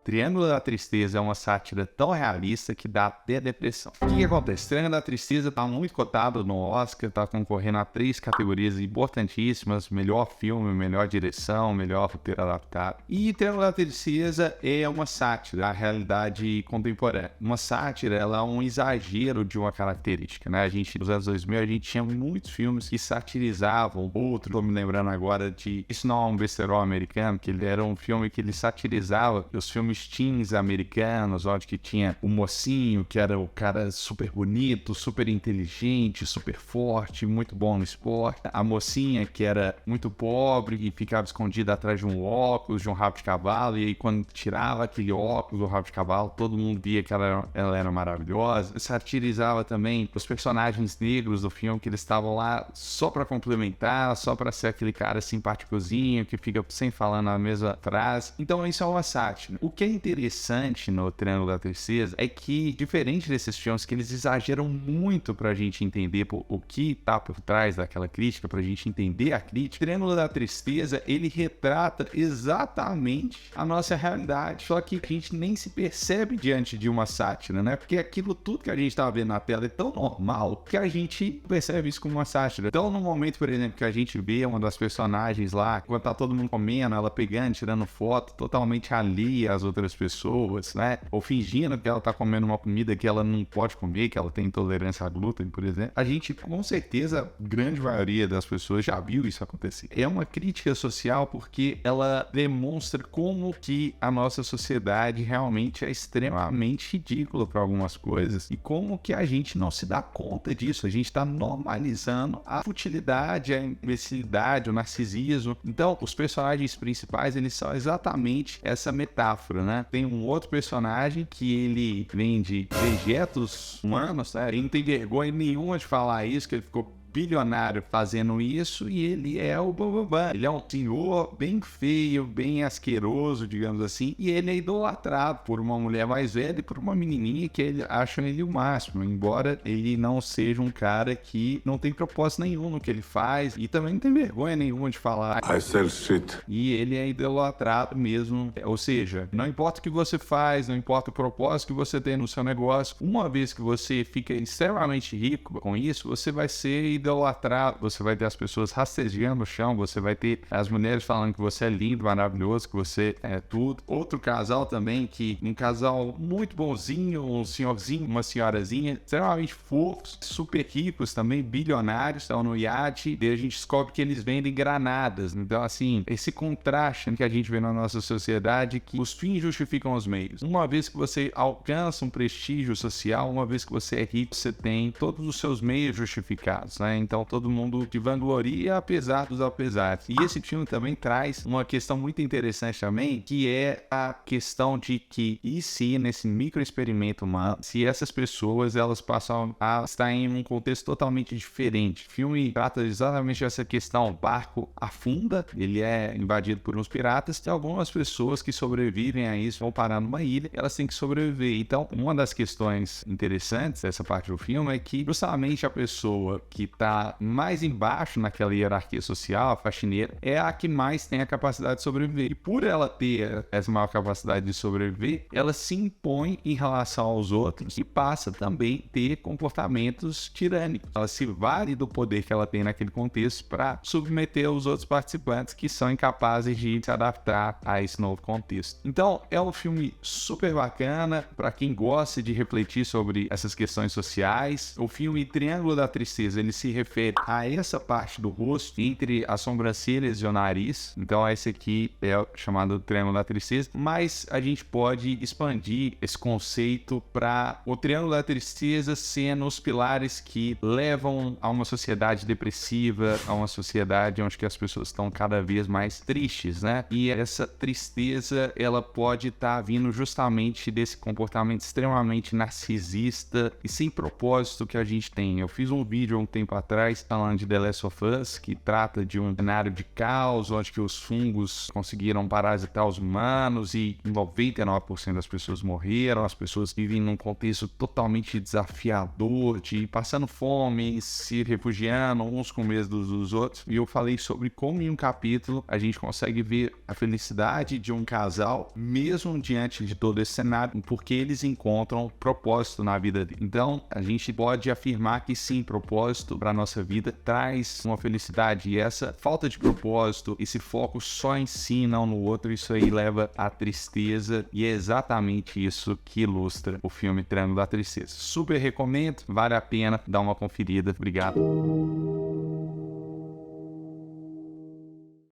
Triângulo da Tristeza é uma sátira tão realista que dá até depressão. O que acontece? Triângulo da Tristeza está muito cotado no Oscar, está concorrendo a 3 categorias importantíssimas: melhor filme, melhor direção, melhor roteiro adaptado. E Triângulo da Tristeza é uma sátira à realidade contemporânea. Uma sátira, ela é um exagero de uma característica, né? Nos anos 2000, a gente tinha muitos filmes que satirizavam outro. Estou me lembrando agora de Isso Não É um Besterol Americano, que ele era um filme que ele satirizava os filmes teens americanos, onde que tinha o mocinho, que era o cara super bonito, super inteligente, super forte, muito bom no esporte. A mocinha, que era muito pobre e ficava escondida atrás de um óculos, de um rabo de cavalo, e aí quando tirava aquele óculos, o rabo de cavalo, todo mundo via que ela era maravilhosa. Satirizava também os personagens negros do filme, que eles estavam lá só para complementar, só para ser aquele cara simpáticozinho, que fica sempre falando a mesma frase. Então isso é uma sátira. O que é interessante no Triângulo da Tristeza é que, diferente desses filmes que eles exageram muito pra gente entender o que tá por trás daquela crítica, pra gente entender a crítica, o Triângulo da Tristeza, ele retrata exatamente a nossa realidade, só que a gente nem se percebe diante de uma sátira, né? Porque aquilo tudo que a gente tava vendo na tela é tão normal que a gente percebe isso como uma sátira. Então, no momento, por exemplo, que a gente vê uma das personagens lá, quando tá todo mundo comendo, ela pegando, tirando foto, totalmente alheia às outras pessoas, né? Ou fingindo que ela tá comendo uma comida que ela não pode comer, que ela tem intolerância a glúten, por exemplo. A gente, com certeza, grande maioria das pessoas já viu isso acontecer. É uma crítica social porque ela demonstra como que a nossa sociedade realmente é extremamente ridícula para algumas coisas e como que a gente não se dá conta disso. A gente tá normalizando a futilidade, a imbecilidade, o narcisismo. Então, os personagens principais, eles são exatamente essa metáfora, né? Tem um outro personagem que ele vem de dejetos humanos, né? Ele não tem vergonha nenhuma de falar isso, que ele ficou bilionário fazendo isso, e ele é o bambambam. Ele é um senhor bem feio, bem asqueroso, digamos assim, e ele é idolatrado por uma mulher mais velha e por uma menininha que ele acha ele o máximo, embora ele não seja um cara que não tem propósito nenhum no que ele faz e também não tem vergonha nenhuma de falar. I sell shit. E ele é idolatrado mesmo, ou seja, não importa o que você faz, não importa o propósito que você tem no seu negócio, uma vez que você fica extremamente rico com isso, você vai ser idolatrado, você vai ter as pessoas rastejando no chão, você vai ter as mulheres falando que você é lindo, maravilhoso, que você é tudo. Outro casal também, que um casal muito bonzinho, um senhorzinho, uma senhorazinha, extremamente fofos, super ricos também, bilionários, estão no iate, e a gente descobre que eles vendem granadas. Então, assim, esse contraste que a gente vê na nossa sociedade, que os fins justificam os meios. Uma vez que você alcança um prestígio social, uma vez que você é rico, você tem todos os seus meios justificados, né? Então todo mundo te vangloria apesar dos apesares. E esse filme também traz uma questão muito interessante também, que é a questão de que, e se nesse microexperimento humano, se essas pessoas elas passam a estar em um contexto totalmente diferente. O filme trata exatamente dessa questão. O barco afunda, ele é invadido por uns piratas, e algumas pessoas que sobrevivem a isso vão parar numa ilha, elas têm que sobreviver. Então, uma das questões interessantes dessa parte do filme é que justamente a pessoa que está mais embaixo naquela hierarquia social, a faxineira, é a que mais tem a capacidade de sobreviver. E por ela ter essa maior capacidade de sobreviver, ela se impõe em relação aos outros e passa também a ter comportamentos tirânicos. Ela se vale do poder que ela tem naquele contexto para submeter os outros participantes que são incapazes de se adaptar a esse novo contexto. Então, é um filme super bacana para quem gosta de refletir sobre essas questões sociais. O filme Triângulo da Tristeza, ele se refere a essa parte do rosto entre as sobrancelhas e o nariz. Então esse aqui é chamado Triângulo da Tristeza, mas a gente pode expandir esse conceito para o Triângulo da Tristeza sendo os pilares que levam a uma sociedade depressiva, a uma sociedade onde que as pessoas estão cada vez mais tristes, né? E essa tristeza, ela pode estar vindo justamente desse comportamento extremamente narcisista e sem propósito que a gente tem. Eu fiz um vídeo há um tempo atrás, falando de The Last of Us, que trata de um cenário de caos, onde que os fungos conseguiram parasitar os humanos e 99% das pessoas morreram. As pessoas vivem num contexto totalmente desafiador, de passando fome, se refugiando, uns com medo dos outros. E eu falei sobre como em um capítulo a gente consegue ver a felicidade de um casal, mesmo diante de todo esse cenário, porque eles encontram propósito na vida dele. Então, a gente pode afirmar que sim, propósito para nossa vida traz uma felicidade, e essa falta de propósito, esse foco só em si, não no outro, isso aí leva à tristeza, e é exatamente isso que ilustra o filme Triângulo da Tristeza. Super recomendo, vale a pena dar uma conferida. Obrigado.